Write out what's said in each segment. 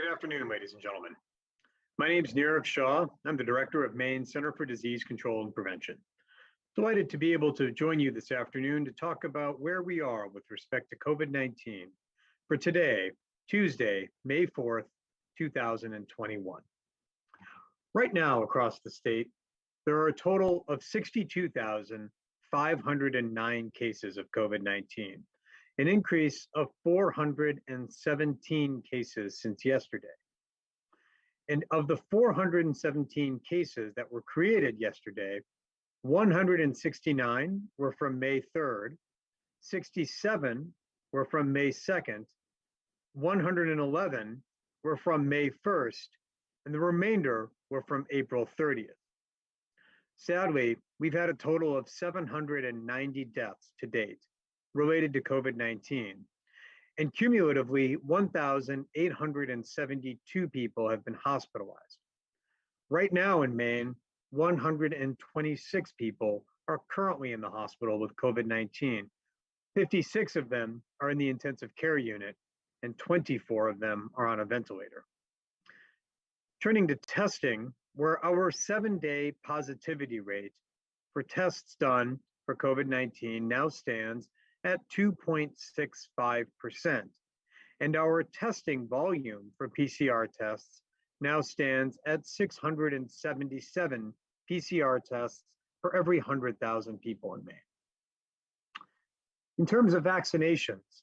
Good afternoon, ladies and gentlemen. My name is Nirav Shah. I'm the director of Maine Center for Disease Control and Prevention. Delighted to be able to join you this afternoon to talk about where we are with respect to COVID-19 for today, Tuesday, May 4th, 2021. Right now across the state, there are a total of 62,509 cases of COVID-19, an increase of 417 cases since yesterday. And of the 417 cases that were created yesterday, 169 were from May 3rd, 67 were from May 2nd, 111 were from May 1st, and the remainder were from April 30th. Sadly, we've had a total of 790 deaths to date related to COVID-19, and cumulatively 1,872 people have been hospitalized. Right now in Maine, 126 people are currently in the hospital with COVID-19. 56 of them are in the intensive care unit, and 24 of them are on a ventilator. Turning to testing, where our 7-day positivity rate for tests done for COVID-19 now stands at 2.65%, and our testing volume for PCR tests now stands at 677 PCR tests for every 100,000 people in Maine. In terms of vaccinations,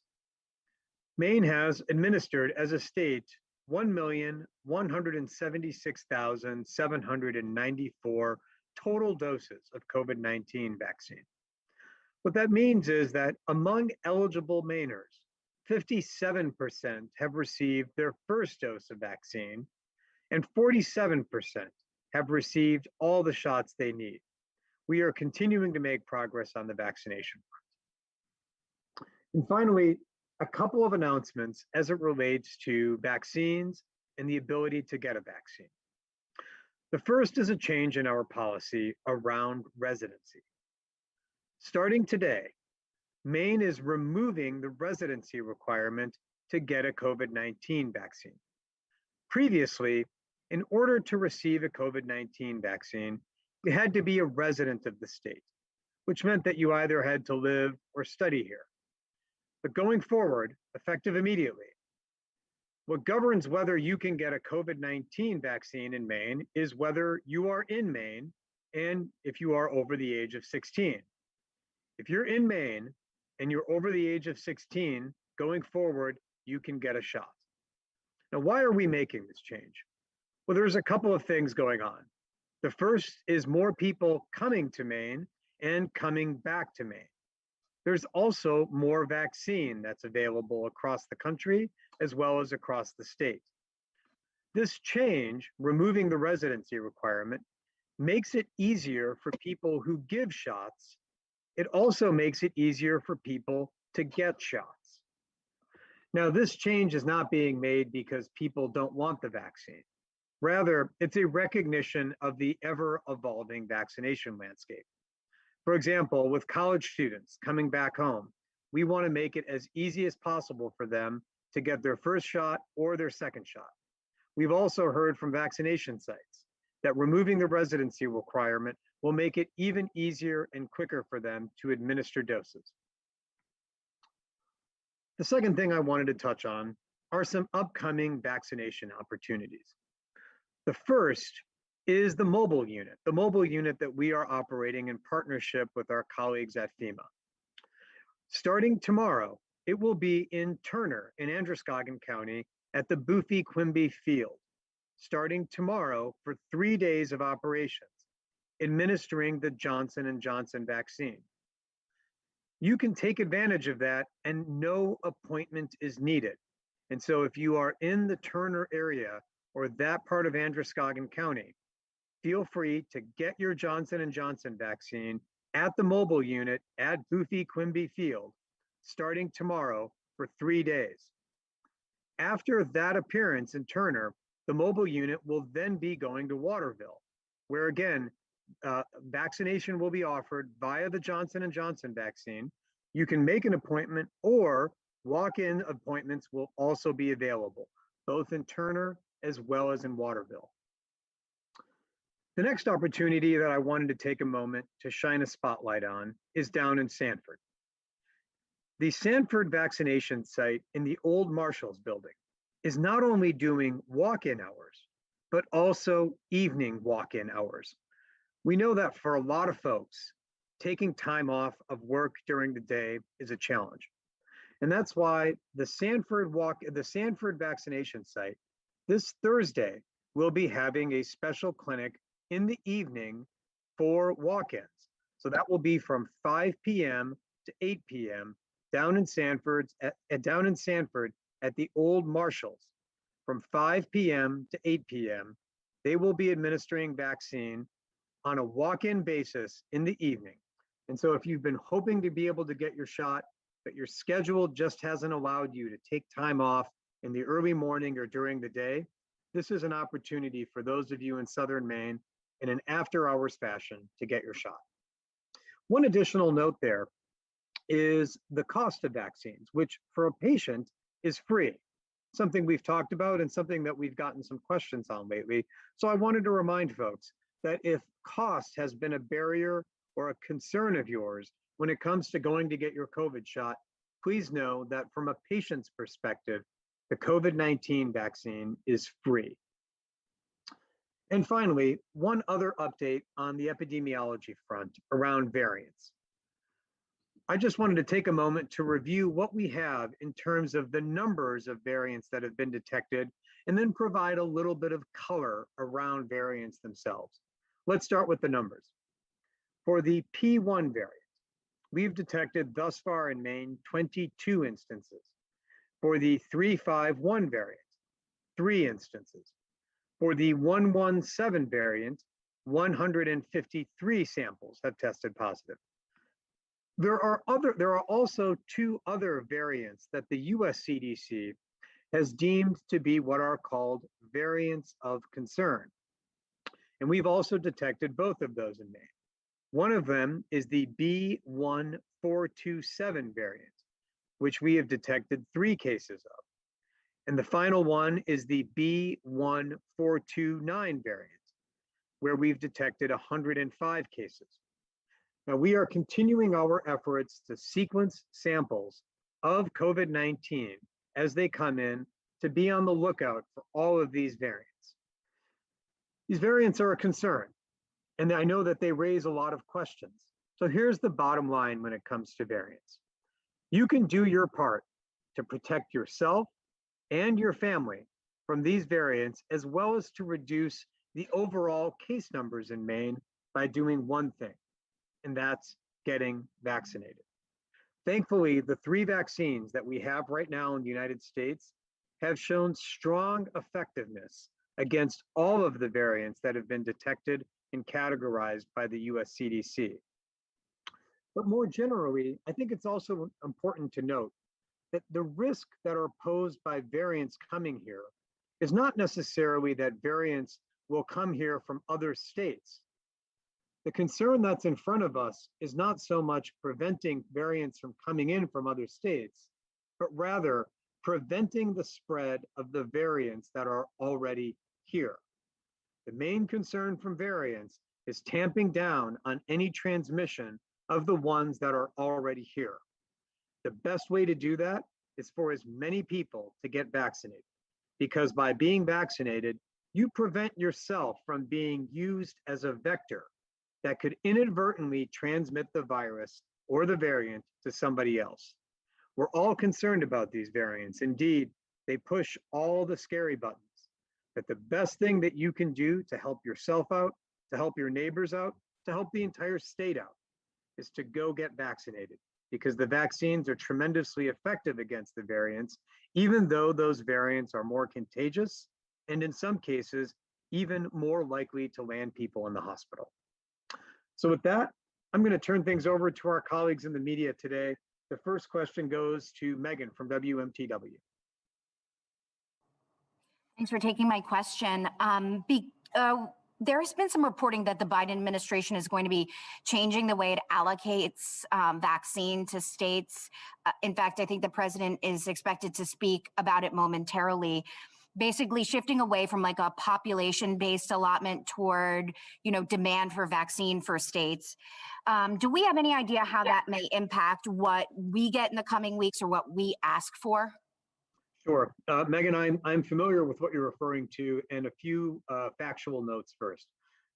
Maine has administered as a state 1,176,794 total doses of COVID-19 vaccine. What that means is that among eligible Mainers, 57% have received their first dose of vaccine, and 47% have received all the shots they need. We are continuing to make progress on the vaccination front. And finally, a couple of announcements as it relates to vaccines and the ability to get a vaccine. The first is a change in our policy around residency. Starting today, Maine is removing the residency requirement to get a COVID-19 vaccine. Previously, in order to receive a COVID-19 vaccine, you had to be a resident of the state, which meant that you either had to live or study here. But going forward, effective immediately, what governs whether you can get a COVID-19 vaccine in Maine is whether you are in Maine and if you are over the age of 16. If you're in Maine and you're over the age of 16, going forward, you can get a shot. Now, why are we making this change? Well, there's a couple of things going on. The first is more people coming to Maine and coming back to Maine. There's also more vaccine that's available across the country as well as across the state. This change, removing the residency requirement, makes it easier for people who give shots. It also makes it easier for people to get shots. Now, this change is not being made because people don't want the vaccine. Rather, it's a recognition of the ever-evolving vaccination landscape. For example, with college students coming back home, we want to make it as easy as possible for them to get their first shot or their second shot. We've also heard from vaccination sites that removing the residency requirement will make it even easier and quicker for them to administer doses. The second thing I wanted to touch on are some upcoming vaccination opportunities. The first is the mobile unit that we are operating in partnership with our colleagues at FEMA. Starting tomorrow, it will be in Turner in Androscoggin County at the Boofy-Quimby Field, starting tomorrow for 3 days of operations, administering the Johnson & Johnson vaccine. You can take advantage of that and no appointment is needed. And so if you are in the Turner area or that part of Androscoggin County, feel free to get your Johnson & Johnson vaccine at the mobile unit at Boofy-Quimby Field, starting tomorrow for 3 days. After that appearance in Turner, the mobile unit will then be going to Waterville, where again, vaccination will be offered via the Johnson & Johnson vaccine. You can make an appointment or walk-in appointments will also be available. both in Turner as well as in Waterville. The next opportunity that I wanted to take a moment to shine a spotlight on is down in Sanford. The Sanford vaccination site in the old Marshall's building is not only doing walk-in hours, but also evening walk-in hours. We know that for a lot of folks, taking time off of work during the day is a challenge. And that's why the Sanford vaccination site this Thursday will be having a special clinic in the evening for walk-ins. So that will be from 5 p.m. to 8 p.m. down in Sanford at the old Marshall's. From 5 p.m. to 8 p.m., they will be administering vaccine on a walk-in basis in the evening. And so if you've been hoping to be able to get your shot, but your schedule just hasn't allowed you to take time off in the early morning or during the day, this is an opportunity for those of you in Southern Maine in an after-hours fashion to get your shot. One additional note there is the cost of vaccines, which for a patient is free. Something we've talked about and something that we've gotten some questions on lately. So I wanted to remind folks that if cost has been a barrier or a concern of yours when it comes to going to get your COVID shot, please know that from a patient's perspective, the COVID-19 vaccine is free. And finally, one other update on the epidemiology front around variants. I just wanted to take a moment to review what we have in terms of the numbers of variants that have been detected, and then provide a little bit of color around variants themselves. Let's start with the numbers. For the P1 variant, we've detected thus far in Maine 22 instances. For the 351 variant, 3 instances. For the 117 variant, 153 samples have tested positive. There are also 2 other variants that the US CDC has deemed to be what are called variants of concern. And we've also detected both of those in Maine. One of them is the B1427 variant, which we have detected 3 cases of. And the final one is the B1429 variant, where we've detected 105 cases. Now, we are continuing our efforts to sequence samples of COVID-19 as they come in to be on the lookout for all of these variants. These variants are a concern, and I know that they raise a lot of questions. So here's the bottom line when it comes to variants. You can do your part to protect yourself and your family from these variants, as well as to reduce the overall case numbers in Maine by doing one thing, and that's getting vaccinated. Thankfully, the 3 vaccines that we have right now in the United States have shown strong effectiveness against all of the variants that have been detected and categorized by the US CDC. But more generally, I think it's also important to note that the risk that are posed by variants coming here is not necessarily that variants will come here from other states. The concern that's in front of us is not so much preventing variants from coming in from other states, but rather preventing the spread of the variants that are already here. The main concern from variants is tamping down on any transmission of the ones that are already here. The best way to do that is for as many people to get vaccinated, because by being vaccinated, you prevent yourself from being used as a vector that could inadvertently transmit the virus or the variant to somebody else. We're all concerned about these variants. Indeed, they push all the scary buttons. But the best thing that you can do to help yourself out, to help your neighbors out, to help the entire state out, is to go get vaccinated, because the vaccines are tremendously effective against the variants, even though those variants are more contagious and in some cases, even more likely to land people in the hospital. So with that, I'm going to turn things over to our colleagues in the media today. The first question goes to Megan from WMTW. Thanks for taking my question. There has been some reporting that the Biden administration is going to be changing the way it allocates vaccine to states. In fact, I think the president is expected to speak about it momentarily. basically shifting away from like a population-based allotment toward, demand for vaccine for states. Do we have any idea how that may impact what we get in the coming weeks or what we ask for? Sure. Megan, I'm familiar with what you're referring to, and a few factual notes first.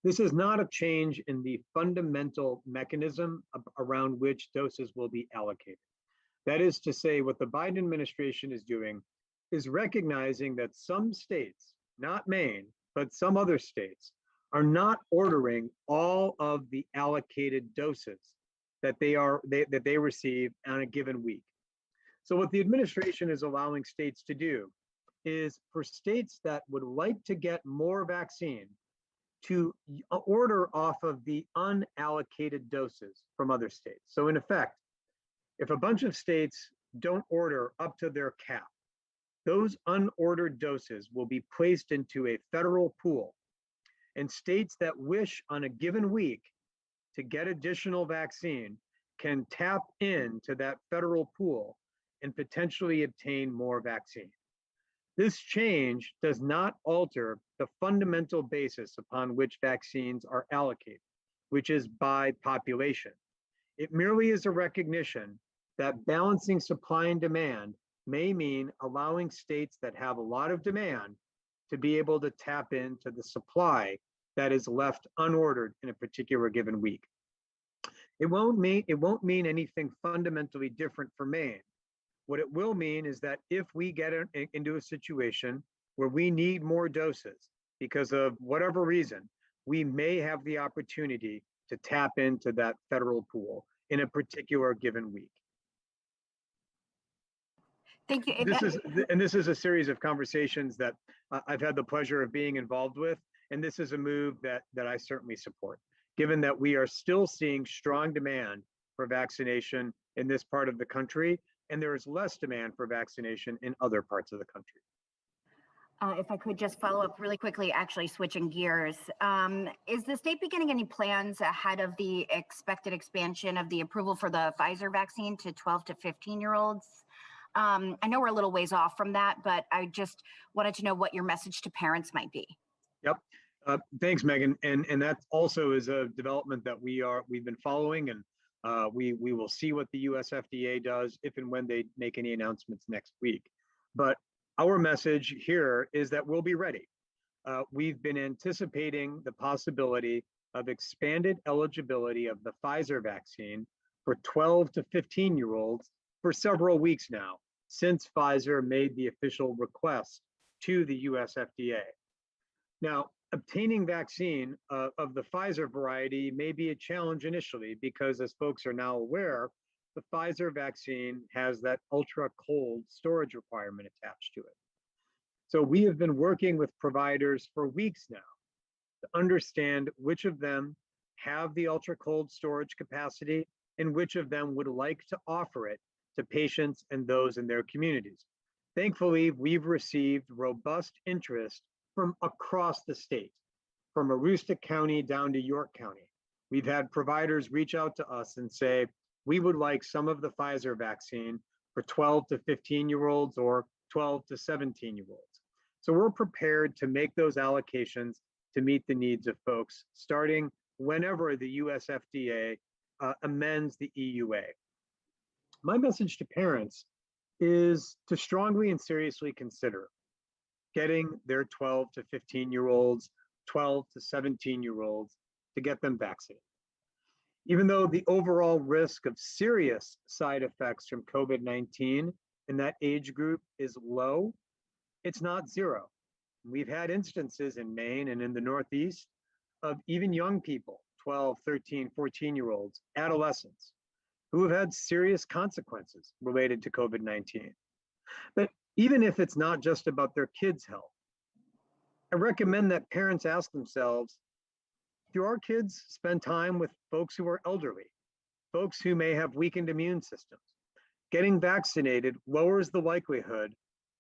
This is not a change in the fundamental mechanism around which doses will be allocated. That is to say, what the Biden administration is doing is recognizing that some states, not Maine, but some other states, are not ordering all of the allocated doses that they receive on a given week. So what the administration is allowing states to do is for states that would like to get more vaccine to order off of the unallocated doses from other states. So in effect, if a bunch of states don't order up to their cap, those unordered doses will be placed into a federal pool, and states that wish on a given week to get additional vaccine can tap into that federal pool and potentially obtain more vaccine. This change does not alter the fundamental basis upon which vaccines are allocated, which is by population. It merely is a recognition that balancing supply and demand may mean allowing states that have a lot of demand to be able to tap into the supply that is left unordered in a particular given week. It won't mean anything fundamentally different for Maine. What it will mean is that if we get into a situation where we need more doses because of whatever reason, we may have the opportunity to tap into that federal pool in a particular given week. Thank you. This is a series of conversations that I've had the pleasure of being involved with, and this is a move that I certainly support, given that we are still seeing strong demand for vaccination in this part of the country, and there is less demand for vaccination in other parts of the country. If I could just follow up really quickly, actually switching gears. Is the state beginning any plans ahead of the expected expansion of the approval for the Pfizer vaccine to 12 to 15-year-olds? I know we're a little ways off from that, but I just wanted to know what your message to parents might be. Yep. Thanks, Megan. And that also is a development that we've been following, and we will see what the US FDA does if and when they make any announcements next week. But our message here is that we'll be ready. We've been anticipating the possibility of expanded eligibility of the Pfizer vaccine for 12 to 15-year-olds for several weeks now, since Pfizer made the official request to the US FDA. Now, obtaining vaccine of the Pfizer variety may be a challenge initially because, as folks are now aware, the Pfizer vaccine has that ultra cold storage requirement attached to it. So we have been working with providers for weeks now to understand which of them have the ultra cold storage capacity and which of them would like to offer it to patients and those in their communities. Thankfully, we've received robust interest from across the state, from Aroostook County down to York County. We've had providers reach out to us and say, we would like some of the Pfizer vaccine for 12 to 15-year-olds or 12 to 17-year-olds. So we're prepared to make those allocations to meet the needs of folks, starting whenever the US FDA amends the EUA. My message to parents is to strongly and seriously consider getting their 12 to 15-year-olds, 12 to 17-year-olds to get them vaccinated. Even though the overall risk of serious side effects from COVID-19 in that age group is low, it's not zero. We've had instances in Maine and in the Northeast of even young people, 12, 13, 14-year-olds, adolescents, who have had serious consequences related to COVID-19. But even if it's not just about their kids' health, I recommend that parents ask themselves, do our kids spend time with folks who are elderly, folks who may have weakened immune systems? Getting vaccinated lowers the likelihood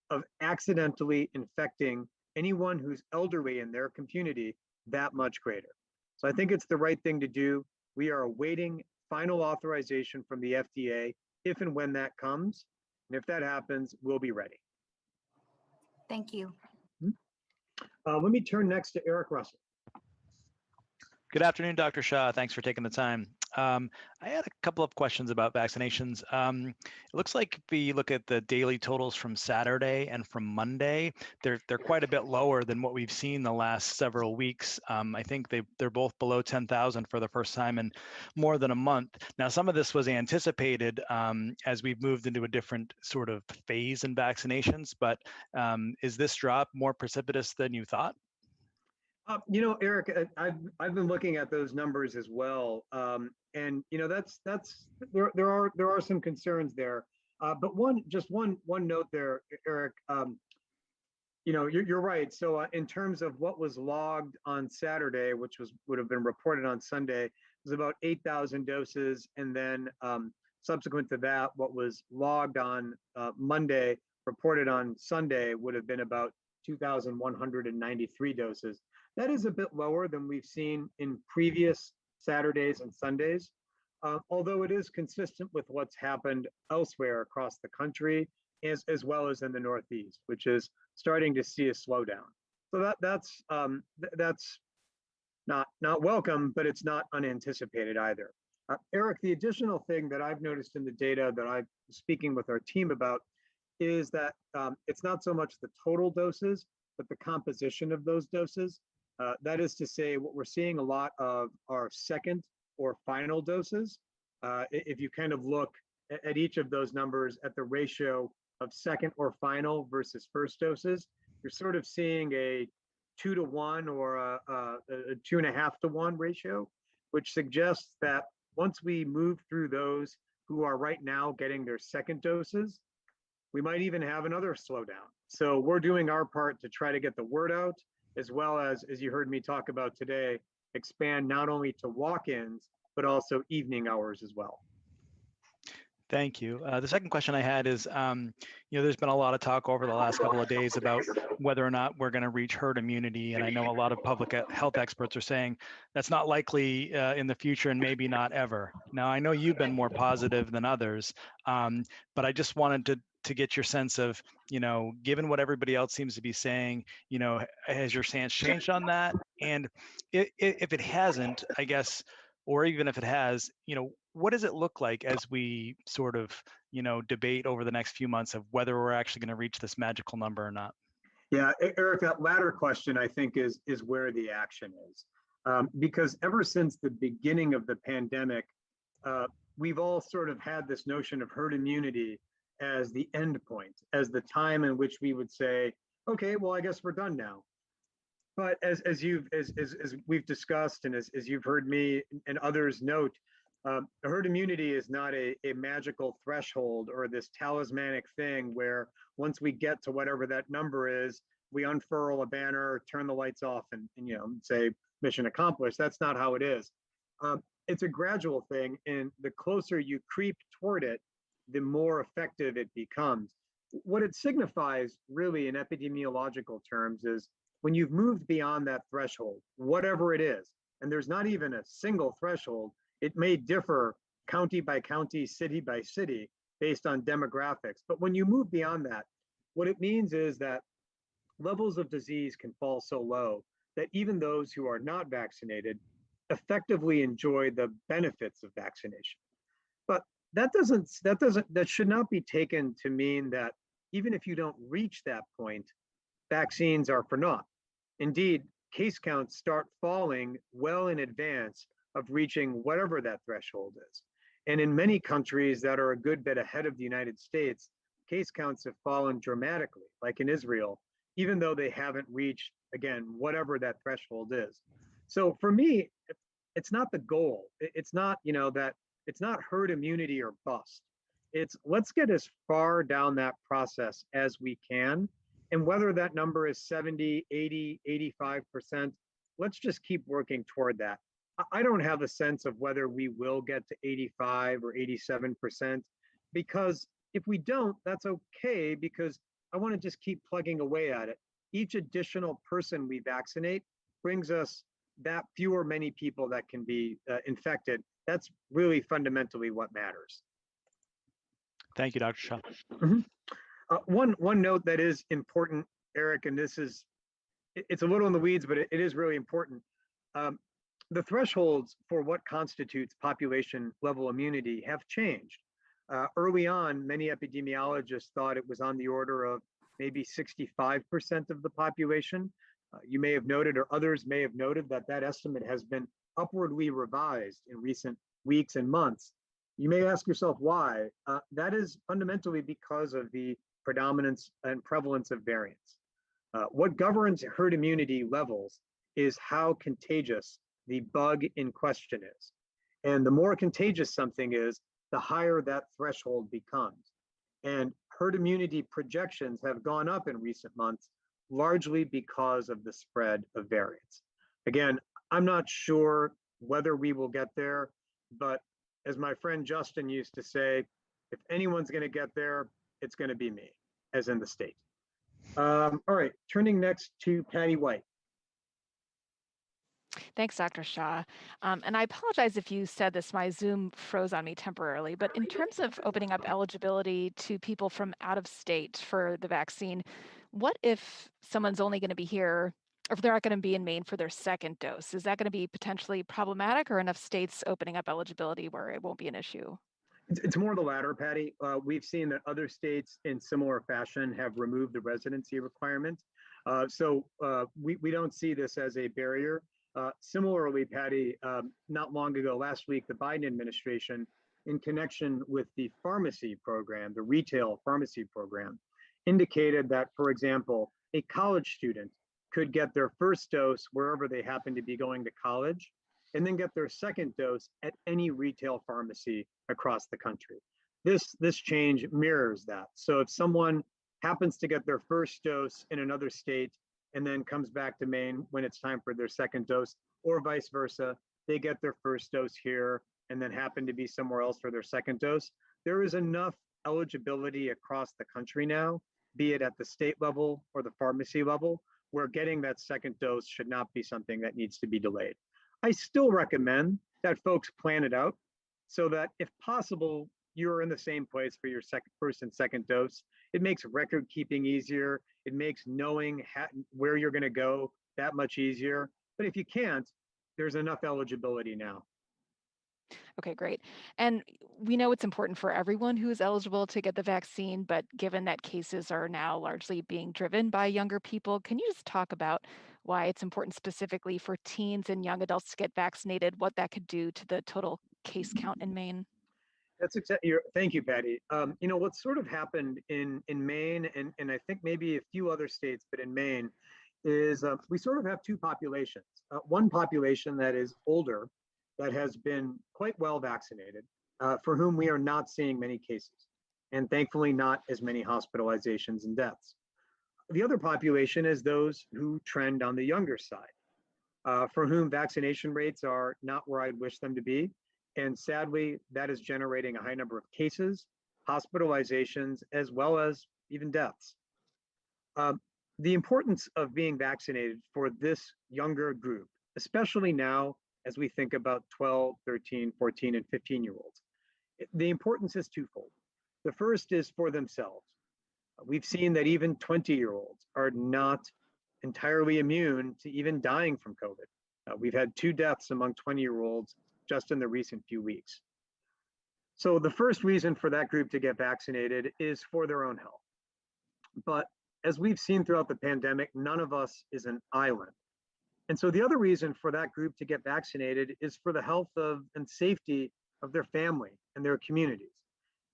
of accidentally infecting anyone who's elderly in their community that much greater. So I think it's the right thing to do. We are awaiting final authorization from the FDA if and when that comes. And if that happens, we'll be ready. Thank you. Let me turn next to Eric Russell. Good afternoon, Dr. Shah. Thanks for taking the time. I had a couple of questions about vaccinations. It looks like if we look at the daily totals from Saturday and from Monday, they're quite a bit lower than what we've seen the last several weeks. I think they're both below 10,000 for the first time in more than a month. Now, some of this was anticipated as we've moved into a different sort of phase in vaccinations, but is this drop more precipitous than you thought? Eric, I've been looking at those numbers as well, and that's there are some concerns there. But one note there, Eric. You're right. So in terms of what was logged on Saturday, which would have been reported on Sunday, was about 8,000 doses, and then subsequent to that, what was logged on Monday, reported on Sunday, would have been about 2,193 doses. That is a bit lower than we've seen in previous Saturdays and Sundays, although it is consistent with what's happened elsewhere across the country, as well as in the Northeast, which is starting to see a slowdown. So that's not welcome, but it's not unanticipated either. Eric, the additional thing that I've noticed in the data that I'm speaking with our team about is that it's not so much the total doses, but the composition of those doses. That is to say, what we're seeing a lot of are second or final doses. If you kind of look at each of those numbers at the ratio of second or final versus first doses, you're sort of seeing a 2-to-1 or a 2.5-to-1 ratio, which suggests that once we move through those who are right now getting their second doses, we might even have another slowdown. So we're doing our part to try to get the word out, as well as you heard me talk about today, expand not only to walk-ins, but also evening hours as well. Thank you. The second question I had is, there's been a lot of talk over the last couple of days about whether or not we're going to reach herd immunity. And I know a lot of public health experts are saying that's not likely in the future and maybe not ever. Now, I know you've been more positive than others, but I just wanted to get your sense of, given what everybody else seems to be saying, has your stance changed on that? And if it hasn't, I guess, or even if it has, what does it look like as we sort of, debate over the next few months of whether we're actually going to reach this magical number or not? Yeah, Eric, that latter question, I think, is where the action is. Because ever since the beginning of the pandemic, we've all sort of had this notion of herd immunity as the end point, as the time in which we would say, okay, well, I guess we're done now. But as we've discussed, and as you've heard me and others note, herd immunity is not a magical threshold or this talismanic thing where once we get to whatever that number is, we unfurl a banner, turn the lights off, and say mission accomplished. That's not how it is. It's a gradual thing, and the closer you creep toward it, the more effective it becomes. What it signifies really in epidemiological terms is when you've moved beyond that threshold, whatever it is, and there's not even a single threshold, it may differ county by county, city by city, based on demographics. But when you move beyond that, what it means is that levels of disease can fall so low that even those who are not vaccinated effectively enjoy the benefits of vaccination. But that should not be taken to mean that even if you don't reach that point, vaccines are for naught. Indeed, case counts start falling well in advance of reaching whatever that threshold is. And in many countries that are a good bit ahead of the United States, case counts have fallen dramatically, like in Israel, even though they haven't reached, again, whatever that threshold is. So for me, it's not the goal. It's not, that it's not herd immunity or bust. It's let's get as far down that process as we can. And whether that number is 70, 80, 85%, let's just keep working toward that. I don't have a sense of whether we will get to 85 or 87%, because if we don't, that's okay, because I want to just keep plugging away at it. Each additional person we vaccinate brings us that many people that can be infected. That's really fundamentally what matters. Thank you, Dr. Shah. Mm-hmm. One note that is important, Eric, and this is it's a little in the weeds, but it is really important. Um, the thresholds for what constitutes population level immunity have changed. Early on, many epidemiologists thought it was on the order of maybe 65% of the population. You may have noted, or others may have noted, that that estimate has been upwardly revised in recent weeks and months. You may ask yourself why. That is fundamentally because of the predominance and prevalence of variants. What governs herd immunity levels is how contagious the bug in question is. And the more contagious something is, the higher that threshold becomes. And herd immunity projections have gone up in recent months, largely because of the spread of variants. Again, I'm not sure whether we will get there, but as my friend Justin used to say, if anyone's going to get there, it's going to be me, as in the state. All right, turning next to Patty White. Thanks, Dr. Shah. And I apologize if you said this, my Zoom froze on me temporarily, but in terms of opening up eligibility to people from out of state for the vaccine, what if someone's only going to be here, or if they're not going to be in Maine for their second dose? Is that going to be potentially problematic, or enough states opening up eligibility where it won't be an issue? It's more the latter, Patty. We've seen that other states in similar fashion have removed the residency requirement. So we don't see this as a barrier. Similarly, Patty, not long ago, last week, the Biden administration, in connection with the pharmacy program, the retail pharmacy program, indicated that, for example, a college student could get their first dose wherever they happen to be going to college, and then get their second dose at any retail pharmacy across the country. This change mirrors that. So if someone happens to get their first dose in another state and then comes back to Maine when it's time for their second dose, or vice versa, they get their first dose here and then happen to be somewhere else for their second dose, there is enough eligibility across the country now, be it at the state level or the pharmacy level, where getting that second dose should not be something that needs to be delayed. I still recommend that folks plan it out so that if possible, you're in the same place for your first and second dose. It makes record keeping easier. It makes knowing where you're going to go that much easier. But if you can't, there's enough eligibility now. Okay, great. And we know it's important for everyone who is eligible to get the vaccine, but given that cases are now largely being driven by younger people, can you just talk about why it's important specifically for teens and young adults to get vaccinated, what that could do to the total case count in Maine? That's exactly. Thank you, Patty. You know, what sort of happened in Maine, and I think maybe a few other states, but in Maine, is we sort of have two populations. One population that is older, that has been quite well vaccinated, for whom we are not seeing many cases, and thankfully not as many hospitalizations and deaths. The other population is those who trend on the younger side, for whom vaccination rates are not where I'd wish them to be. And sadly, that is generating a high number of cases, hospitalizations, as well as even deaths. The importance of being vaccinated for this younger group, especially now as we think about 12, 13, 14, and 15-year-olds, the importance is twofold. The first is for themselves. We've seen that even 20-year-olds are not entirely immune to even dying from COVID. We've had 2 deaths among 20-year-olds just in the recent few weeks. So the first reason for that group to get vaccinated is for their own health. But as we've seen throughout the pandemic, none of us is an island. And so the other reason for that group to get vaccinated is for the health of and safety of their family and their communities.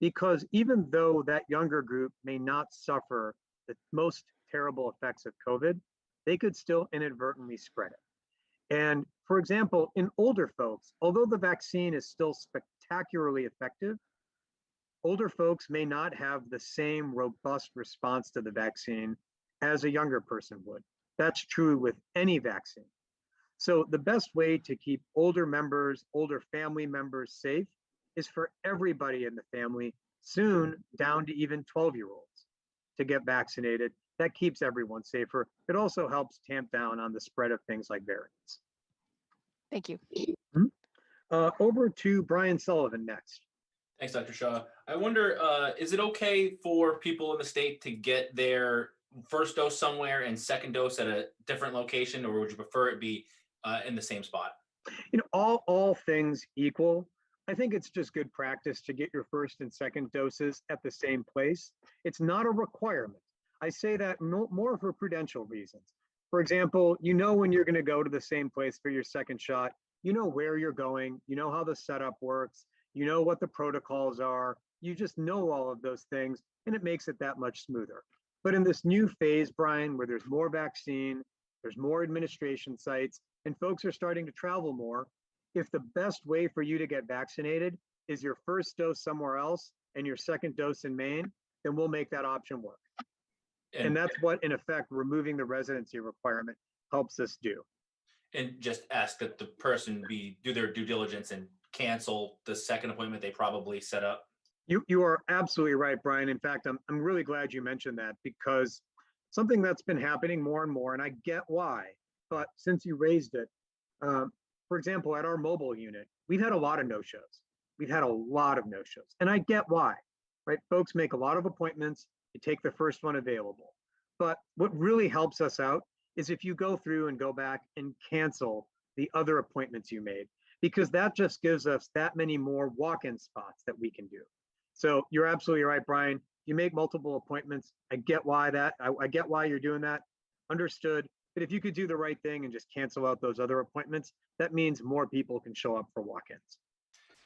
Because even though that younger group may not suffer the most terrible effects of COVID, they could still inadvertently spread it. And for example, in older folks, although the vaccine is still spectacularly effective, older folks may not have the same robust response to the vaccine as a younger person would. That's true with any vaccine. So the best way to keep older members, older family members safe is for everybody in the family, soon down to even 12-year-olds, to get vaccinated. That keeps everyone safer. It also helps tamp down on the spread of things like variants. Thank you. Over to Brian Sullivan next. Thanks, Dr. Shah. I wonder, is it okay for people in the state to get their first dose somewhere and second dose at a different location, or would you prefer it be in the same spot? All things equal, I think it's just good practice to get your first and second doses at the same place. It's not a requirement. I say that more for prudential reasons. For example, when you're going to go to the same place for your second shot, where you're going, how the setup works, what the protocols are, you just know all of those things, and it makes it that much smoother. But in this new phase, Brian, where there's more vaccine, there's more administration sites, and folks are starting to travel more, if the best way for you to get vaccinated is your first dose somewhere else and your second dose in Maine, then we'll make that option work. And that's what, in effect, removing the residency requirement helps us do. And just ask that the person do their due diligence and cancel the second appointment they probably set up. You are absolutely right, Brian. In fact, I'm really glad you mentioned that, because something that's been happening more and more, and I get why, but since you raised it, for example, at our mobile unit, we've had a lot of no-shows. And I get why, right? Folks make a lot of appointments, you take the first one available. But what really helps us out is if you go through and go back and cancel the other appointments you made, because that just gives us that many more walk-in spots that we can do. So you're absolutely right, Brian. You make multiple appointments. I get why I get why you're doing that. Understood. But if you could do the right thing and just cancel out those other appointments, that means more people can show up for walk-ins.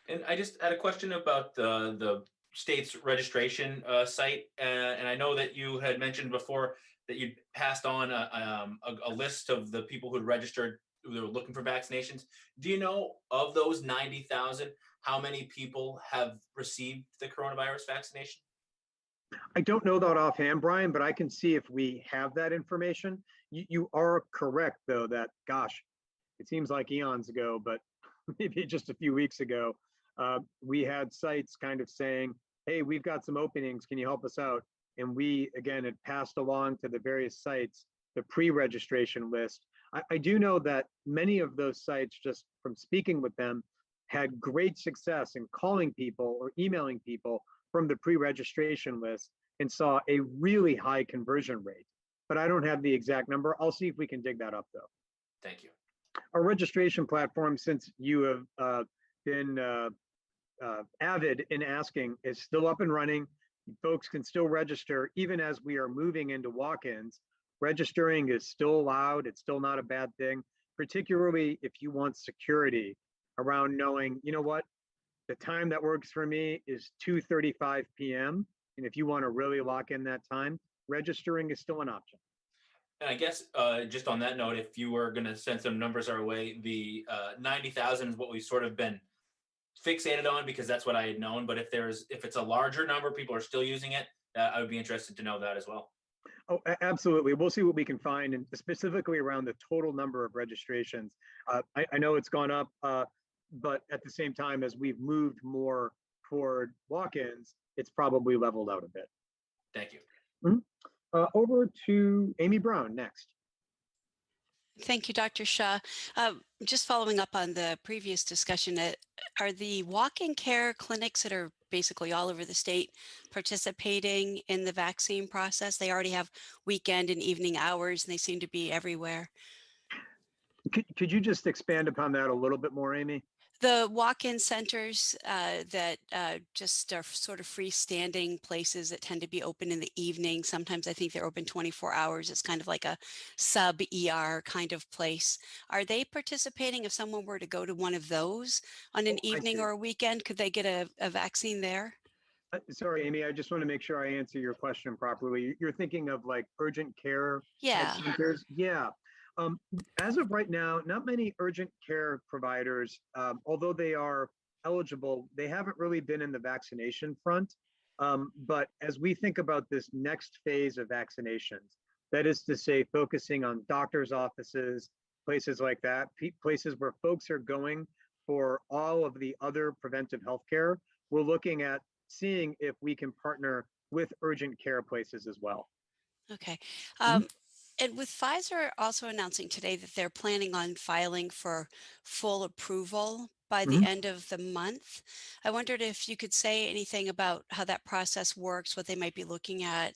And I just had a question about the state's registration site. And I know that you had mentioned before that you passed on a list of the people who had registered, who were looking for vaccinations. Do you know, of those 90,000, how many people have received the coronavirus vaccination? I don't know that offhand, Brian, but I can see if we have that information. You are correct, though, that, gosh, it seems like eons ago, but maybe just a few weeks ago, we had sites kind of saying, hey, we've got some openings, can you help us out? And we, again, had passed along to the various sites the pre-registration list. I do know that many of those sites, just from speaking with them, had great success in calling people or emailing people from the pre-registration list and saw a really high conversion rate. But I don't have the exact number. I'll see if we can dig that up, though. Thank you. Our registration platform, since you have been avid in asking, is still up and running. Folks can still register even as we are moving into walk-ins. Registering is still allowed. It's still not a bad thing, particularly if you want security around knowing, what, the time that works for me is 2:35 p.m. And if you want to really lock in that time, registering is still an option. And I guess just on that note, if you were going to send some numbers our way, the 90,000 is what we've sort of been fixated on, because that's what I had known. But if it's a larger number, people are still using it, I would be interested to know that as well. Oh, absolutely. We'll see what we can find, and specifically around the total number of registrations. I know it's gone up, but at the same time, as we've moved more toward walk-ins, it's probably leveled out a bit. Thank you. Mm-hmm. Over to Amy Brown next. Thank you, Dr. Shah. Just following up on the previous discussion, are the walk-in care clinics that are basically all over the state participating in the vaccine process? They already have weekend and evening hours, and they seem to be everywhere. Could you just expand upon that a little bit more, Amy? The walk-in centers that just are sort of freestanding places that tend to be open in the evening. Sometimes I think they're open 24 hours. It's kind of like a sub-ER kind of place. Are they participating? If someone were to go to one of those on an evening or a weekend, could they get a vaccine there? Sorry, Amy, I just want to make sure I answer your question properly. You're thinking of like urgent care centers? Yeah. As of right now, not many urgent care providers, although they are eligible, they haven't really been in the vaccination front. But as we think about this next phase of vaccinations, that is to say, focusing on doctors' offices, places like that, places where folks are going for all of the other preventive healthcare, we're looking at seeing if we can partner with urgent care places as well. Okay. And with Pfizer also announcing today that they're planning on filing for full approval by the end of the month. I wondered if you could say anything about how that process works, what they might be looking at,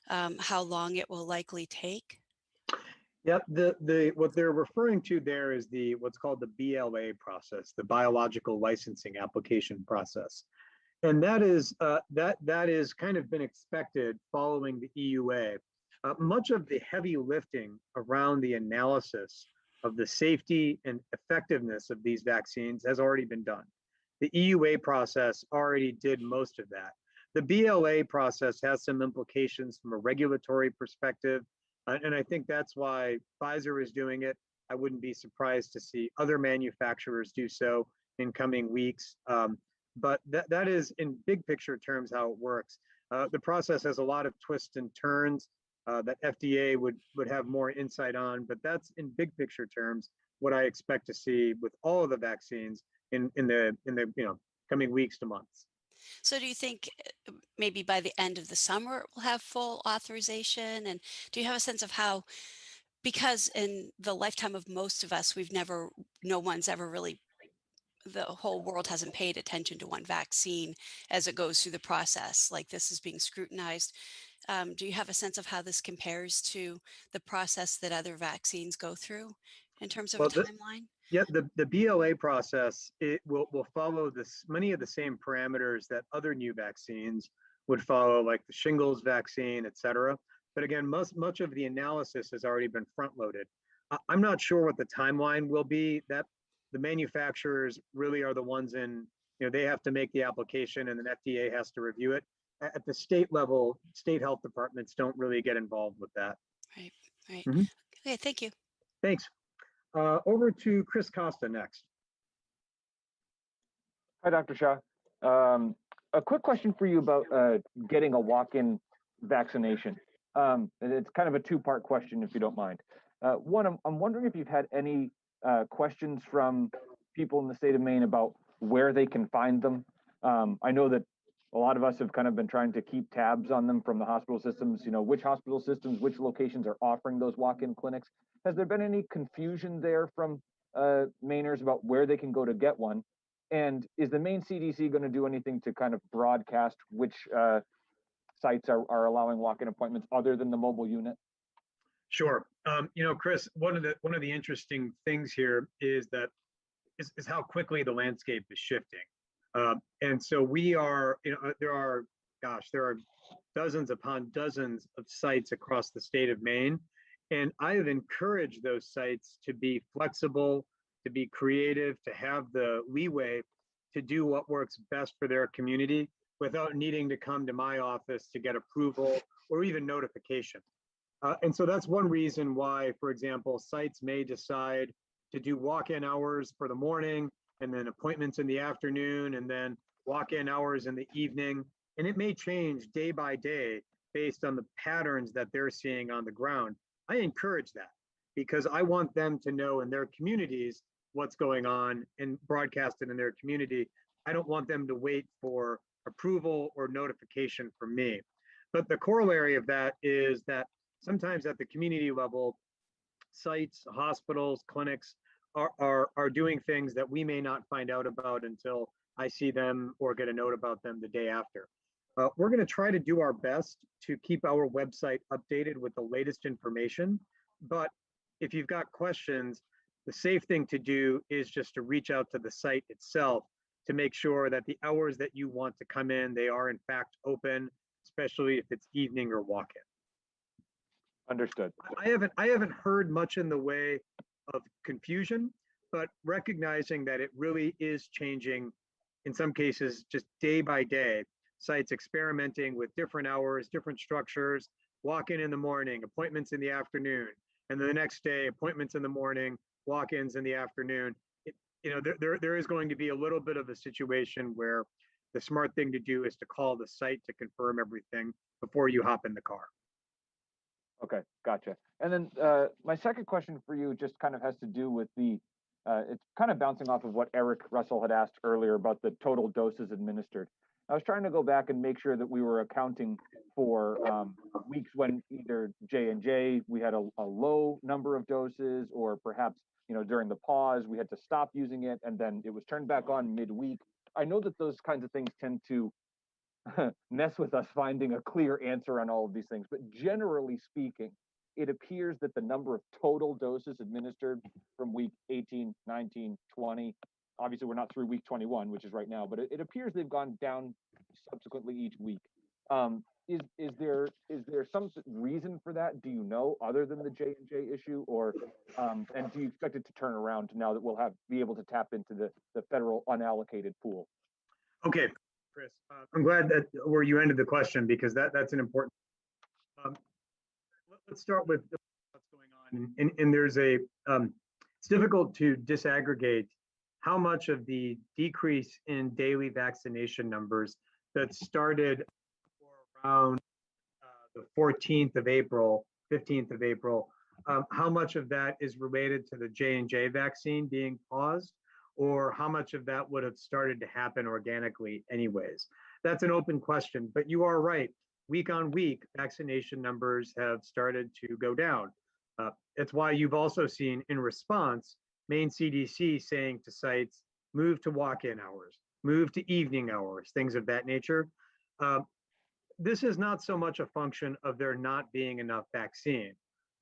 how long it will likely take. Yep, the what they're referring to there is the what's called the BLA process, the biological licensing application process. And that is kind of been expected following the EUA. Much of the heavy lifting around the analysis of the safety and effectiveness of these vaccines has already been done. The EUA process already did most of that. The BLA process has some implications from a regulatory perspective, and I think that's why Pfizer is doing it. I wouldn't be surprised to see other manufacturers do so in coming weeks. But that is, in big picture terms, how it works. The process has a lot of twists and turns that FDA would have more insight on, but that's, in big picture terms, what I expect to see with all of the vaccines in the coming weeks to months. So do you think maybe by the end of the summer it will have full authorization? And do you have a sense of how, because in the lifetime of most of us, no one's ever really, the whole world hasn't paid attention to one vaccine as it goes through the process. Like, this is being scrutinized. Do you have a sense of how this compares to the process that other vaccines go through in terms of a Well, timeline? yeah, the BLA process, it will follow many of the same parameters that other new vaccines would follow, like the shingles vaccine, et cetera. But again, much of the analysis has already been front loaded. I'm not sure what the timeline will be. That the manufacturers really are the ones they have to make the application and then FDA has to review it. At the state level, state health departments don't really get involved with that. Right, right. Mhm. Okay, thank you. Thanks. Over to Chris Costa next. Hi, Dr. Shah. A quick question for you about getting a walk-in vaccination. And it's kind of a two-part question, if you don't mind. One, I'm wondering if you've had any questions from people in the state of Maine about where they can find them. I know that a lot of us have kind of been trying to keep tabs on them from the hospital systems, which hospital systems, which locations are offering those walk-in clinics. Has there been any confusion there from Mainers about where they can go to get one? And is the Maine CDC going to do anything to kind of broadcast which sites are allowing walk-in appointments other than the mobile unit? Sure. Chris, one of the interesting things here is how quickly the landscape is shifting. And so there are dozens upon dozens of sites across the state of Maine. And I have encouraged those sites to be flexible, to be creative, to have the leeway to do what works best for their community without needing to come to my office to get approval or even notification. And so that's one reason why, for example, sites may decide to do walk-in hours for the morning and then appointments in the afternoon and then walk-in hours in the evening. And it may change day by day based on the patterns that they're seeing on the ground. I encourage that because I want them to know in their communities what's going on and broadcast it in their community. I don't want them to wait for approval or notification from me. But the corollary of that is that sometimes at the community level, sites, hospitals, clinics are doing things that we may not find out about until I see them or get a note about them the day after. We're going to try to do our best to keep our website updated with the latest information. But if you've got questions, the safe thing to do is just to reach out to the site itself to make sure that the hours that you want to come in, they are in fact open, especially if it's evening or walk-in. Understood. I haven't heard much in the way of confusion, but recognizing that it really is changing in some cases just day by day. Sites experimenting with different hours, different structures, walk-in in the morning, appointments in the afternoon, and then the next day, appointments in the morning, walk-ins in the afternoon. There is going to be a little bit of a situation where the smart thing to do is to call the site to confirm everything before you hop in the car. Okay, gotcha. And then my second question for you just kind of has to do with it's kind of bouncing off of what Eric Russell had asked earlier about the total doses administered. I was trying to go back and make sure that we were accounting for weeks when either J&J, we had a low number of doses, or perhaps, during the pause, we had to stop using it and then it was turned back on midweek. I know that those kinds of things tend to mess with us finding a clear answer on all of these things, but generally speaking, it appears that the number of total doses administered from week 18, 19, 20, obviously we're not through week 21, which is right now, but it appears they've gone down subsequently each week. Is there some reason for that? Do you know, other than the J&J issue, or and do you expect it to turn around now that we'll be able to tap into the federal unallocated pool? Okay, Chris, I'm glad that where you ended the question, because that's an important. Let's start with what's going on, and there's it's difficult to disaggregate how much of the decrease in daily vaccination numbers that started around the 14th of April, 15th of April, how much of that is related to the J&J vaccine being paused, or how much of that would have started to happen organically anyways? That's an open question, but you are right. Week on week, vaccination numbers have started to go down. It's why you've also seen, in response, Maine CDC saying to sites, move to walk-in hours, move to evening hours, things of that nature. This is not so much a function of there not being enough vaccine.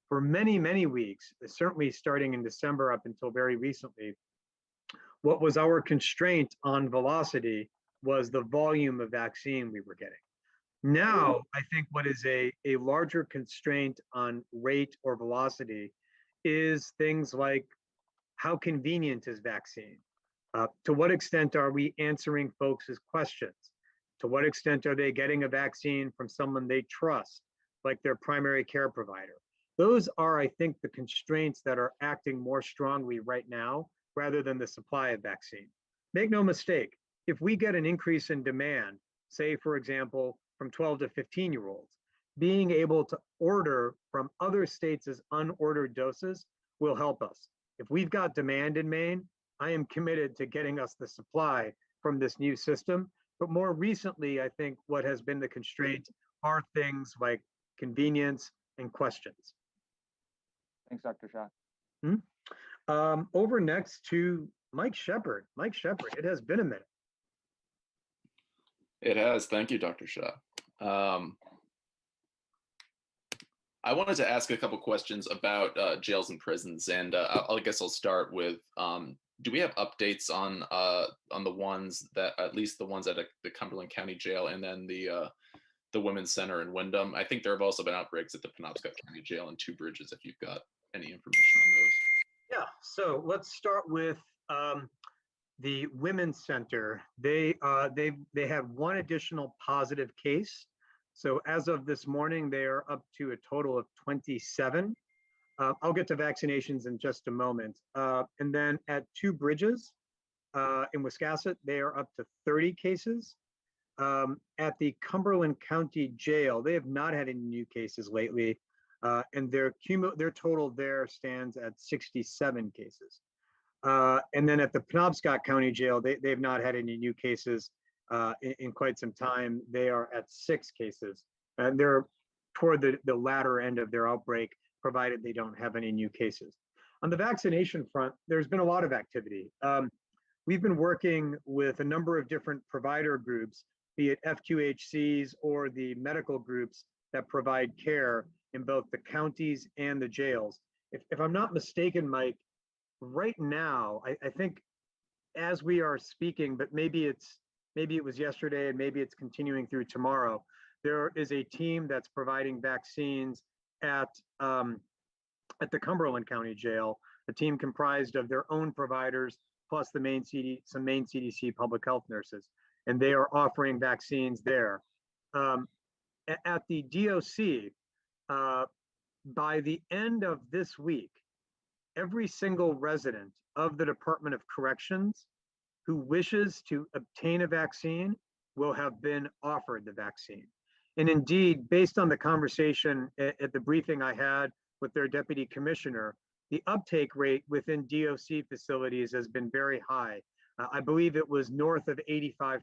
For many, many weeks, certainly starting in December up until very recently, what was our constraint on velocity was the volume of vaccine we were getting. Now, I think what is a larger constraint on rate or velocity is things like, how convenient is vaccine? To what extent are we answering folks' questions? To what extent are they getting a vaccine from someone they trust, like their primary care provider? Those are, I think, the constraints that are acting more strongly right now, rather than the supply of vaccine. Make no mistake, if we get an increase in demand, say, for example, from 12 to 15-year-olds, being able to order from other states' unordered doses will help us. If we've got demand in Maine, I am committed to getting us the supply from this new system. But more recently, I think what has been the constraint are things like convenience and questions. Thanks, Dr. Shah. Over next to Mike Shepard. Mike Shepard, it has been a minute. It has. Thank you, Dr. Shah. I wanted to ask a couple questions about jails and prisons, and I guess I'll start with, do we have updates on the ones that, at least the ones at the Cumberland County Jail, and then the Women's Center in Wyndham? I think there have also been outbreaks at the Penobscot County Jail and Two Bridges, if you've got any information on those. Yeah, so let's start with the Women's Center. They have one additional positive case. So as of this morning, they are up to a total of 27. I'll get to vaccinations in just a moment. And then at Two Bridges in Wiscasset, they are up to 30 cases. At the Cumberland County Jail, they have not had any new cases lately. And their total there stands at 67 cases. And then at the Penobscot County Jail, they've not had any new cases in quite some time. They are at 6 cases. And they're toward the latter end of their outbreak, provided they don't have any new cases. On the vaccination front, there's been a lot of activity. We've been working with a number of different provider groups, be it FQHCs or the medical groups that provide care in both the counties and the jails. If I'm not mistaken, Mike, right now, I think as we are speaking, but maybe it was yesterday and maybe it's continuing through tomorrow, there is a team that's providing vaccines at the Cumberland County Jail, a team comprised of their own providers plus some Maine CDC public health nurses, and they are offering vaccines there. At the DOC, by the end of this week, every single resident of the Department of Corrections who wishes to obtain a vaccine will have been offered the vaccine. And indeed, based on the conversation at the briefing I had with their deputy commissioner, the uptake rate within DOC facilities has been very high. I believe it was north of 85%.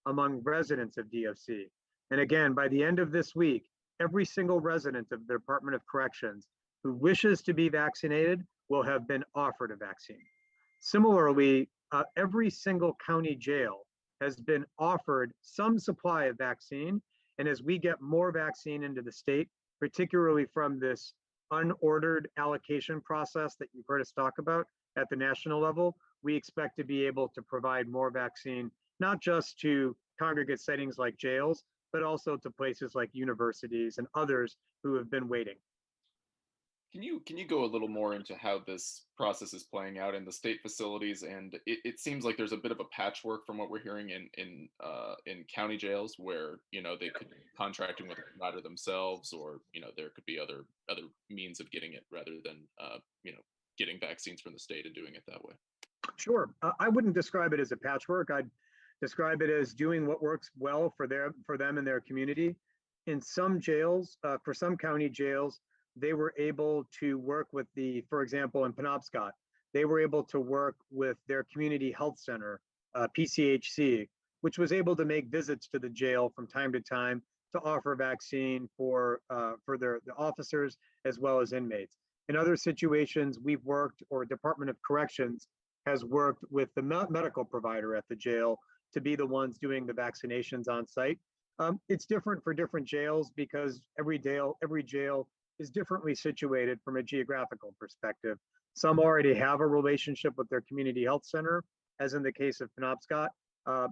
among residents of DOC. And again, by the end of this week, every single resident of the Department of Corrections who wishes to be vaccinated will have been offered a vaccine. Similarly, every single county jail has been offered some supply of vaccine. And as we get more vaccine into the state, particularly from this unordered allocation process that you've heard us talk about at the national level, we expect to be able to provide more vaccine, not just to congregate settings like jails, but also to places like universities and others who have been waiting. Can you go a little more into how this process is playing out in the state facilities? And it seems like there's a bit of a patchwork from what we're hearing in county jails, where they could be contracting with a provider themselves, or there could be other means of getting it rather than getting vaccines from the state and doing it that way. Sure, I wouldn't describe it as a patchwork. I'd describe it as doing what works well for them and their community. In some jails, for some county jails, they were able to work with for example, in Penobscot, they were able to work with their community health center, PCHC, which was able to make visits to the jail from time to time to offer vaccine for the officers as well as inmates. In other situations, we've worked, or Department of Corrections has worked with the medical provider at the jail to be the ones doing the vaccinations on site. It's different for different jails because every jail is differently situated from a geographical perspective. Some already have a relationship with their community health center, as in the case of Penobscot.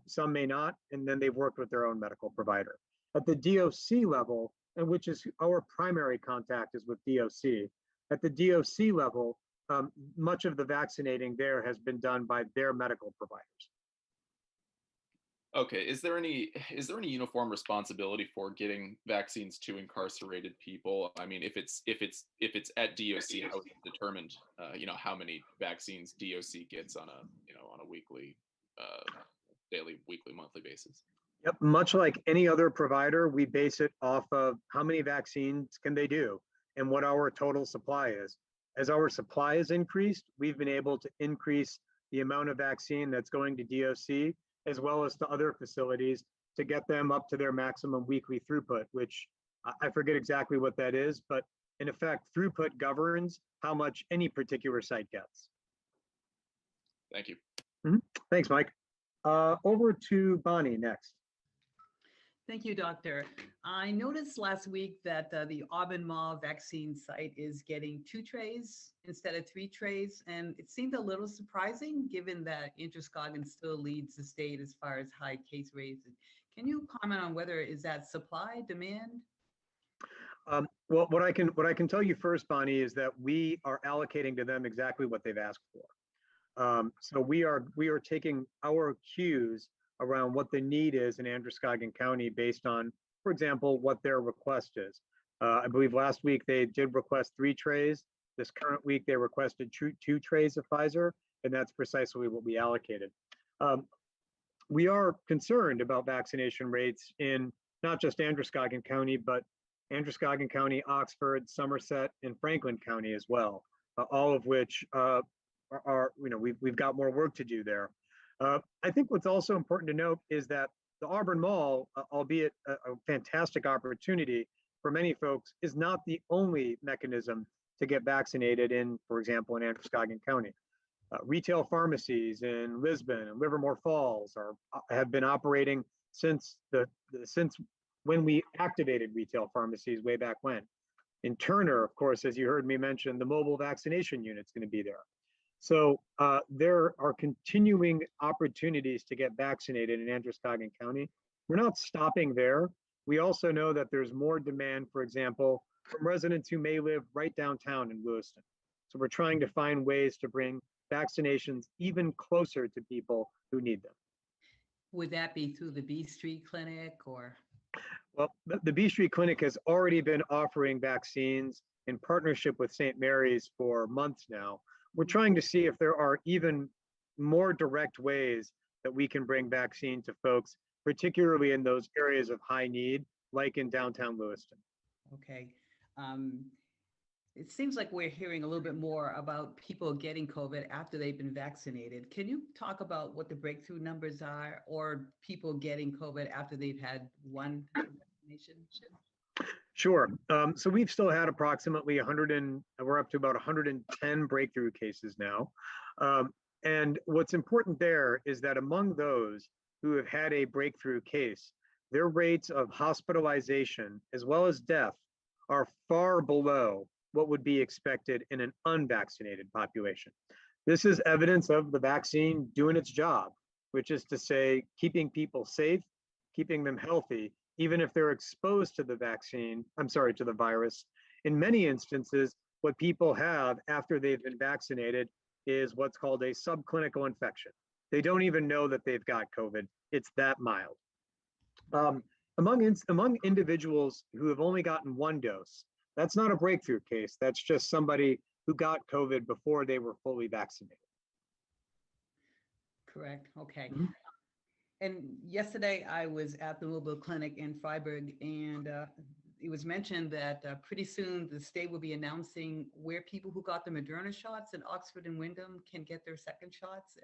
Some may not, and then they've worked with their own medical provider. At the DOC level, and which is our primary contact is with DOC, at the DOC level, much of the vaccinating there has been done by their medical providers. Okay, is there any uniform responsibility for getting vaccines to incarcerated people? I mean, if it's at DOC, how is it determined? How many vaccines DOC gets on a weekly, daily, weekly, monthly basis? Yep, much like any other provider, we base it off of how many vaccines can they do and what our total supply is. As our supply has increased, we've been able to increase the amount of vaccine that's going to DOC as well as to other facilities to get them up to their maximum weekly throughput, which I forget exactly what that is, but in effect, throughput governs how much any particular site gets. Thank you. Thanks, Mike. Over to Bonnie next. Thank you, Doctor. I noticed last week that the Auburn Mall vaccine site is getting 2 trays instead of 3 trays. And it seemed a little surprising given that Androscoggin still leads the state as far as high case rates. Can you comment on whether is that supply, demand? Well, what I can tell you first, Bonnie, is that we are allocating to them exactly what they've asked for. So we are taking our cues around what the need is in Androscoggin County based on, for example, what their request is. I believe last week they did request 3 trays. This current week they requested 2 trays of Pfizer, and that's precisely what we allocated. We are concerned about vaccination rates in not just Androscoggin County, but Androscoggin County, Oxford, Somerset, and Franklin County as well, all of which we've got more work to do there. I think what's also important to note is that the Auburn Mall, albeit a fantastic opportunity for many folks, is not the only mechanism to get vaccinated in, for example, in Androscoggin County. Retail pharmacies in Lisbon and Livermore Falls have been operating since when we activated retail pharmacies way back when. In Turner, of course, as you heard me mention, the mobile vaccination unit's going to be there. So there are continuing opportunities to get vaccinated in Androscoggin County. We're not stopping there. We also know that there's more demand, for example, from residents who may live right downtown in Lewiston. So we're trying to find ways to bring vaccinations even closer to people who need them. Would that be through the B Street Clinic or? Well, the B Street Clinic has already been offering vaccines in partnership with St. Mary's for months now. We're trying to see if there are even more direct ways that we can bring vaccine to folks, particularly in those areas of high need, like in downtown Lewiston. Okay. It seems like we're hearing a little bit more about people getting COVID after they've been vaccinated. Can you talk about what the breakthrough numbers are, or people getting COVID after they've had one vaccination? Sure. So we've still had approximately 100 and we're up to about 110 breakthrough cases now. And what's important there is that among those who have had a breakthrough case, their rates of hospitalization as well as death are far below what would be expected in an unvaccinated population. This is evidence of the vaccine doing its job, which is to say, keeping people safe, keeping them healthy, even if they're exposed to the to the virus. In many instances, what people have after they've been vaccinated is what's called a subclinical infection. They don't even know that they've got COVID. It's that mild. Among individuals who have only gotten one dose, that's not a breakthrough case. That's just somebody who got COVID before they were fully vaccinated. Correct. Okay. Mhm. And yesterday I was at the mobile clinic in Freiburg, and it was mentioned that pretty soon the state will be announcing where people who got the Moderna shots in Oxford and Wyndham can get their second shots.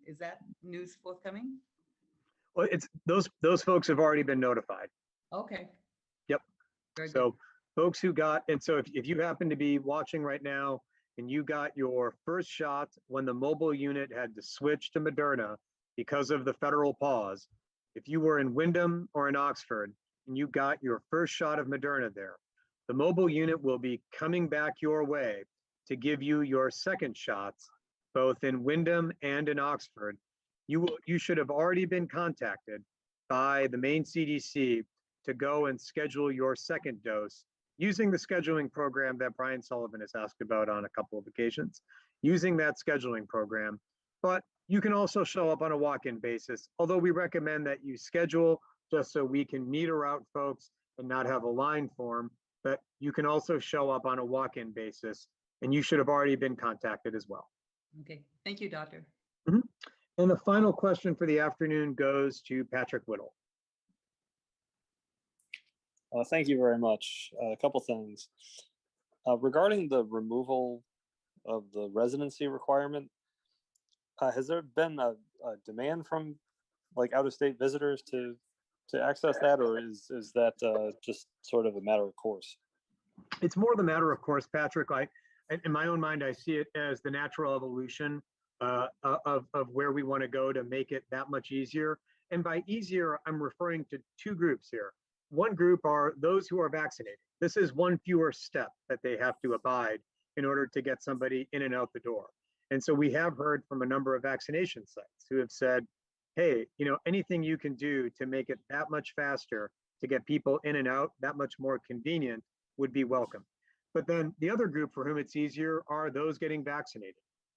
Is that news forthcoming? Well, it's those folks have already been notified. Okay. Yep. Very good. So folks who got, and so if you happen to be watching right now and you got your first shot when the mobile unit had to switch to Moderna because of the federal pause, if you were in Wyndham or in Oxford and you got your first shot of Moderna there, the mobile unit will be coming back your way to give you your second shots, both in Wyndham and in Oxford. You should have already been contacted by the Maine CDC to go and schedule your second dose using the scheduling program that Brian Sullivan has asked about on a couple of occasions, using that scheduling program. But you can also show up on a walk-in basis, although we recommend that you schedule just so we can meter out folks and not have a line form. But you can also show up on a walk-in basis, and you should have already been contacted as well. Okay. Thank you, doctor. Mhm. And the final question for the afternoon goes to Patrick Whittle. Thank you very much. A couple things. Regarding the removal of the residency requirement, has there been a demand from like out-of-state visitors to access that, or is that just sort of a matter of course? It's more the matter of course, Patrick. In my own mind, I see it as the natural evolution of where we want to go to make it that much easier. And by easier, I'm referring to two groups here. One group are those who are vaccinated. This is one fewer step that they have to abide in order to get somebody in and out the door. And so we have heard from a number of vaccination sites who have said, hey, anything you can do to make it that much faster to get people in and out, that much more convenient would be welcome. But then the other group for whom it's easier are those getting vaccinated.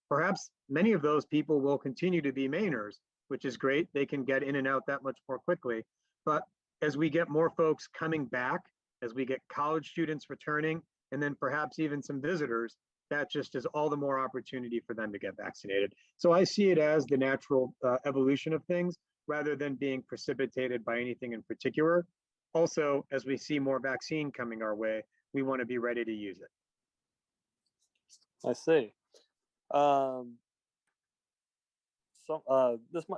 Perhaps many of those people will continue to be Mainers, which is great. They can get in and out that much more quickly. But as we get more folks coming back, as we get college students returning, and then perhaps even some visitors, that just is all the more opportunity for them to get vaccinated. So I see it as the natural evolution of things rather than being precipitated by anything in particular. Also, as we see more vaccine coming our way, we want to be ready to use it. I see.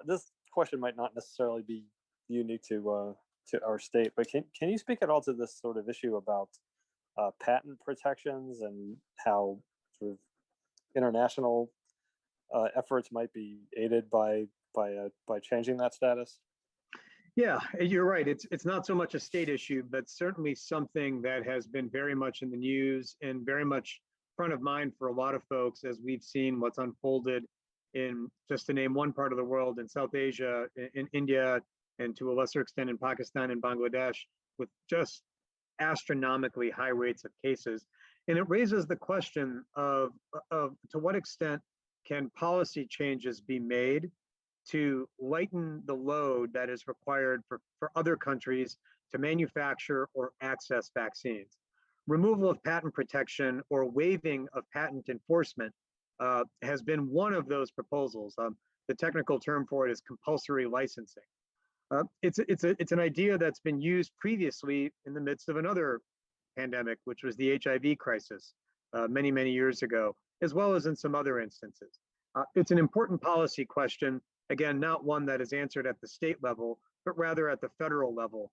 This question might not necessarily be unique to our state, but can you speak at all to this sort of issue about patent protections and how sort of international efforts might be aided by changing that status? Yeah, you're right. It's not so much a state issue, but certainly something that has been very much in the news and very much front of mind for a lot of folks as we've seen what's unfolded in, just to name one part of the world, in South Asia, in India, and to a lesser extent in Pakistan and Bangladesh, with just astronomically high rates of cases. And it raises the question of to what extent can policy changes be made to lighten the load that is required for other countries to manufacture or access vaccines. Removal of patent protection or waiving of patent enforcement has been one of those proposals. The technical term for it is compulsory licensing. It's an idea that's been used previously in the midst of another pandemic, which was the HIV crisis, many, many years ago, as well as in some other instances. It's an important policy question, again, not one that is answered at the state level, but rather at the federal level.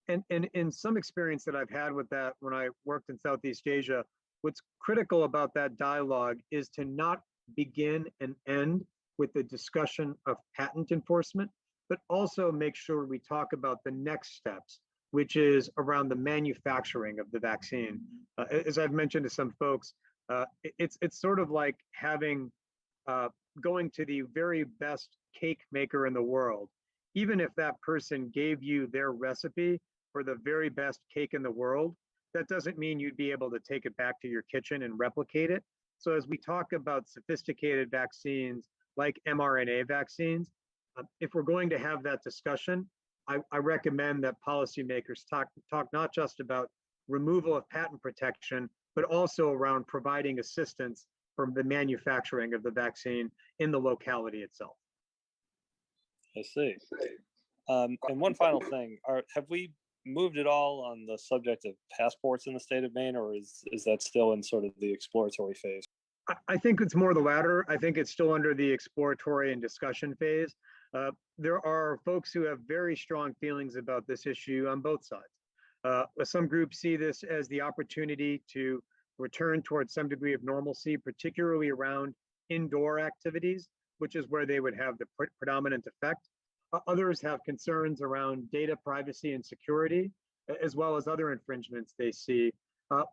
And in some experience that I've had with that when I worked in Southeast Asia, what's critical about that dialogue is to not begin and end with the discussion of patent enforcement, but also make sure we talk about the next steps, which is around the manufacturing of the vaccine. As I've mentioned to some folks, it's sort of like having going to the very best cake maker in the world. Even if that person gave you their recipe for the very best cake in the world, that doesn't mean you'd be able to take it back to your kitchen and replicate it. So as we talk about sophisticated vaccines like mRNA vaccines, if we're going to have that discussion, I recommend that policymakers talk not just about removal of patent protection, but also around providing assistance from the manufacturing of the vaccine in the locality itself. I see. And one final thing, have we moved at all on the subject of passports in the state of Maine, or is that still in sort of the exploratory phase? I think it's more the latter. I think it's still under the exploratory and discussion phase. There are folks who have very strong feelings about this issue on both sides. Some groups see this as the opportunity to return towards some degree of normalcy, particularly around indoor activities, which is where they would have the predominant effect. Others have concerns around data privacy and security, as well as other infringements they see.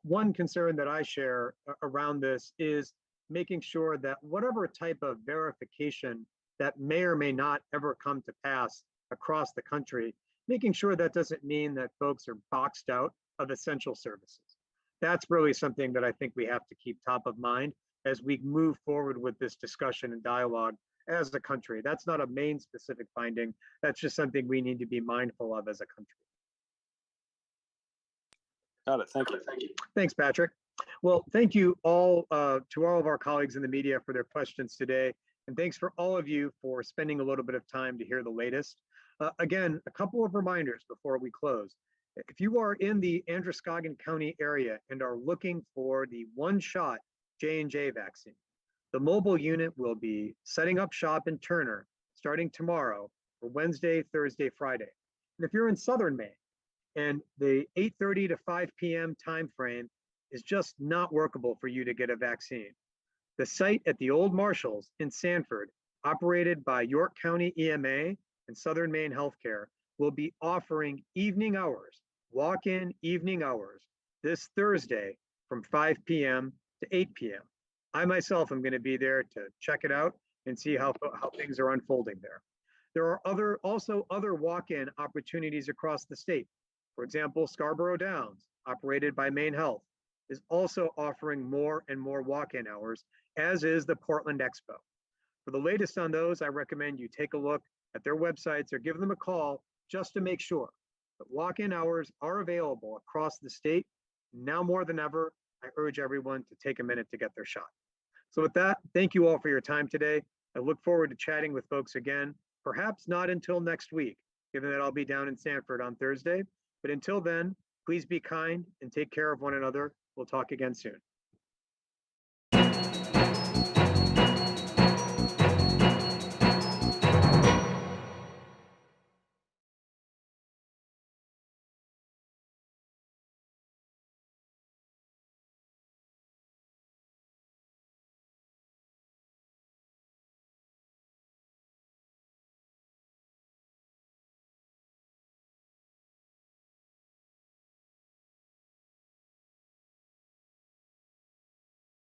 One concern that I share around this is making sure that whatever type of verification that may or may not ever come to pass across the country, making sure that doesn't mean that folks are boxed out of essential services. That's really something that I think we have to keep top of mind as we move forward with this discussion and dialogue as a country. That's not a Maine specific finding. That's just something we need to be mindful of as a country. Got it. Thank you. Thanks, Patrick. Well, thank you all to all of our colleagues in the media for their questions today. And thanks for all of you for spending a little bit of time to hear the latest. Again, a couple of reminders before we close. If you are in the Androscoggin County area and are looking for the one-shot J&J vaccine, the mobile unit will be setting up shop in Turner starting tomorrow for Wednesday, Thursday, Friday. And if you're in Southern Maine and the 8:30 to 5 p.m. time frame is just not workable for you to get a vaccine, the site at the Old Marshalls in Sanford, operated by York County EMA and Southern Maine Healthcare, will be offering evening hours, walk-in evening hours, this Thursday from 5 p.m. to 8 p.m. I myself am going to be there to check it out and see how things are unfolding there. There are also other walk-in opportunities across the state. For example, Scarborough Downs, operated by Maine Health, is also offering more and more walk-in hours, as is the Portland Expo. For the latest on those, I recommend you take a look at their websites or give them a call just to make sure that walk-in hours are available across the state. Now more than ever, I urge everyone to take a minute to get their shot. So with that, thank you all for your time today. I look forward to chatting with folks again, perhaps not until next week, given that I'll be down in Sanford on Thursday. But until then, please be kind and take care of one another. We'll talk again soon.